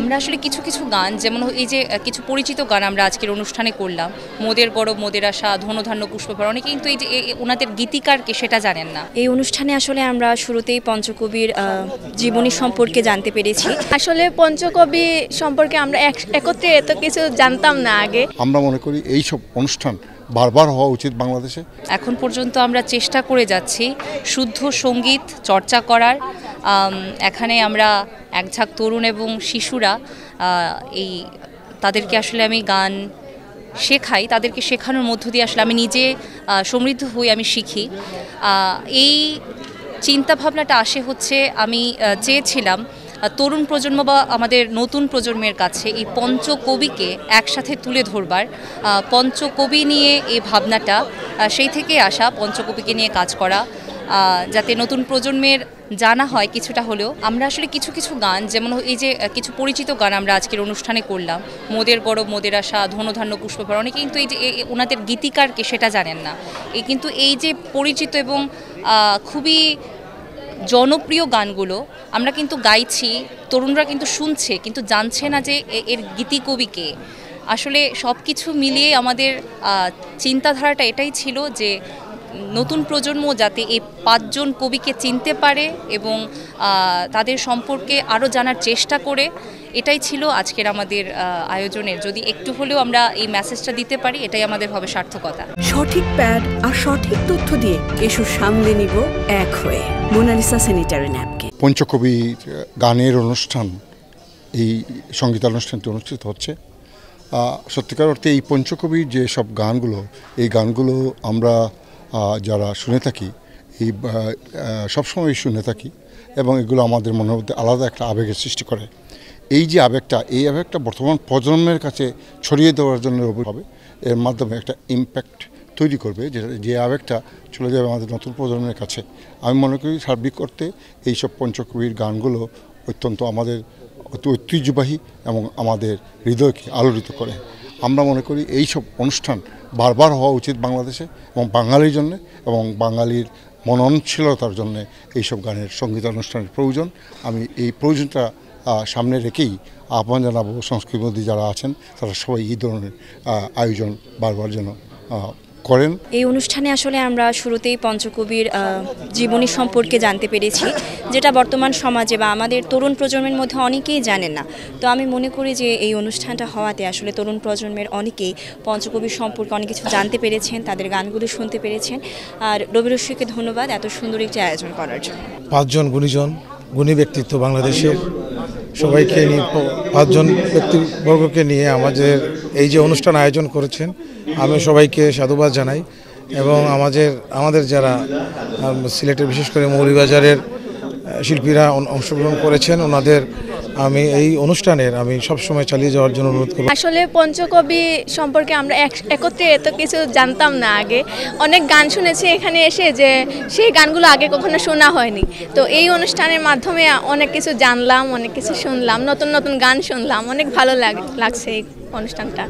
আমরা আসলে কিছু কিছু গান, যেমন এই যে কিছু পরিচিত গান আমরা আজকের অনুষ্ঠানে করলাম, মোদের গরব মোদের আশা, ধনধান্য পুষ্পভরা, অনেকে কিন্তু এই যে ওনাদের গীতিকারকে সেটা জানেন না। এই অনুষ্ঠানে আসলে আমরা শুরুতেই পঞ্চকবির জীবনী সম্পর্কে জানতে পেরেছি। আসলে পঞ্চকবি সম্পর্কে আমরা একত্রে এত কিছু জানতাম না আগে। আমরা মনে করি এই সব অনুষ্ঠান বারবার হওয়া উচিত বাংলাদেশে। এখন পর্যন্ত আমরা চেষ্টা করে যাচ্ছি শুদ্ধ সঙ্গীত চর্চা করার। এখানে আমরা এক ঝাঁক তরুণ এবং শিশুরা তাদেরকে আসলে আমি গান শেখাই, তাদেরকে শেখানোর মধ্য দিয়ে আসলে আমি নিজে সমৃদ্ধ হই, আমি শিখি। এই চিন্তাভাবনাটা আসে হচ্ছে আমি চেয়েছিলাম তরুণ প্রজন্ম বা আমাদের নতুন প্রজন্মের কাছে এই পঞ্চকবিকে একসাথে তুলে ধরবার। পঞ্চকবি নিয়ে এই ভাবনাটা সেই থেকে আসা, পঞ্চকবিকে নিয়ে কাজ করা, যাতে নতুন প্রজন্মের জানা হয় কিছুটা হলেও। আমরা আসলে কিছু কিছু গান, যেমন এই যে কিছু পরিচিত গান আমরা আজকের অনুষ্ঠানে করলাম, মোদের গরব মোদের আশা, ধনধান্য পুষ্পভরা, অনেকে কিন্তু এই যে ওনাদের গীতিকারকে সেটা জানেন না। কিন্তু এই যে পরিচিত এবং খুবই জনপ্রিয় গানগুলো আমরা কিন্তু গাইছি, তরুণরা কিন্তু শুনছে, কিন্তু জানছে না যে এর গীতিকবিকে। আসলে সব কিছু মিলিয়ে আমাদের চিন্তাধারাটা এটাই ছিল যে নতুন প্রজন্ম যাতে এই পাঁচজন কবিকে চিনতে পারে এবং তাদের সম্পর্কে আরও জানার চেষ্টা করে, এটাই ছিল আজকের আমাদের আয়োজনের। যদি একটু হলেও আমরা এই মেসেজটা দিতে পারি, এটাই আমাদের হবে সার্থকতা। সঠিক প্যাড আর সঠিক তথ্য দিয়ে কেশু সামলে নিব এক হয়ে। Mona Lisa sanitary napkin. পঞ্চকবি গানের অনুষ্ঠান, এই সঙ্গীতানুষ্ঠানটি অনুষ্ঠিত হচ্ছে। সত্যিকার অর্থে এই পঞ্চকবির যে সব গানগুলো, এই গানগুলো আমরা যারা শুনে থাকি, এই সবসময় শুনে থাকি এবং এগুলো আমাদের মনের মধ্যে আলাদা একটা আবেগের সৃষ্টি করে। এই যে আবেগটা, এই আবেগটা বর্তমান প্রজন্মের কাছে ছড়িয়ে দেওয়ার জন্য হবে, এর মাধ্যমে একটা ইম্প্যাক্ট তৈরি করবে, যে আবেগটা চলে যাবে আমাদের নতুন প্রজন্মের কাছে। আমি মনে করি সার্বিক অর্থে এইসব পঞ্চকবির গানগুলো অত্যন্ত আমাদের ঐতিহ্যবাহী এবং আমাদের হৃদয়কে আলোড়িত করে। আমরা মনে করি এই সব অনুষ্ঠান বারবার হওয়া উচিত বাংলাদেশে এবং বাঙালির জন্যে এবং বাঙালির মননশীলতার জন্যে এইসব গানের সঙ্গীতানুষ্ঠানের প্রয়োজন। আমি এই প্রয়োজনটা সামনে রেখেই আহ্বান জানাবো সংস্কৃতিমন্ত্রী যারা আছেন তারা সবাই এই ধরনের আয়োজন বারবার যেন করেন। এই অনুষ্ঠানে আসলে আমরা শুরুতেই পঞ্চকবির জীবনী সম্পর্কে জানতে পেরেছি, যেটা বর্তমান সমাজে বা আমাদের তরুণ প্রজন্মের মধ্যে অনেকেই জানেন না। তো আমি মনে করি যে এই অনুষ্ঠানটা হওয়াতে আসলে তরুণ প্রজন্মের অনেকেই পঞ্চকবির সম্পর্কে অনেক কিছু জানতে পেরেছেন, তাদের গানগুলো শুনতে পেরেছেন। আর রবি রশ্মিকে ধন্যবাদ এত সুন্দর একটি আয়োজন করার জন্য। পাঁচজন গুণী ব্যক্তিত্ব বাংলাদেশের, সবাইকে নিয়ে, পাঁচজন ব্যক্তিবর্গকে নিয়ে আমাদের এই যে অনুষ্ঠান আয়োজন করেছেন, আমি সবাইকে সাধুবাদ জানাই। এবং আমাদের যারা সিলেটের বিশেষ করে মৌলভীবাজারের শিল্পীরা অংশগ্রহণ করেছেন, ওনাদের আমি এই অনুষ্ঠানের আমি সবসময় চালিয়ে যাওয়ার জন্য অনুরোধ করব। আসলে পঞ্চকবি সম্পর্কে আমরা একত্রে এত কিছু জানতাম না আগে। অনেক গান শুনেছি এখানে এসে, যে সেই গানগুলো আগে কখনো শোনা হয়নি। তো এই অনুষ্ঠানের মাধ্যমে অনেক কিছু জানলাম, অনেক কিছু শুনলাম, নতুন নতুন গান শুনলাম। অনেক ভালো লাগছে এই অনুষ্ঠানটা।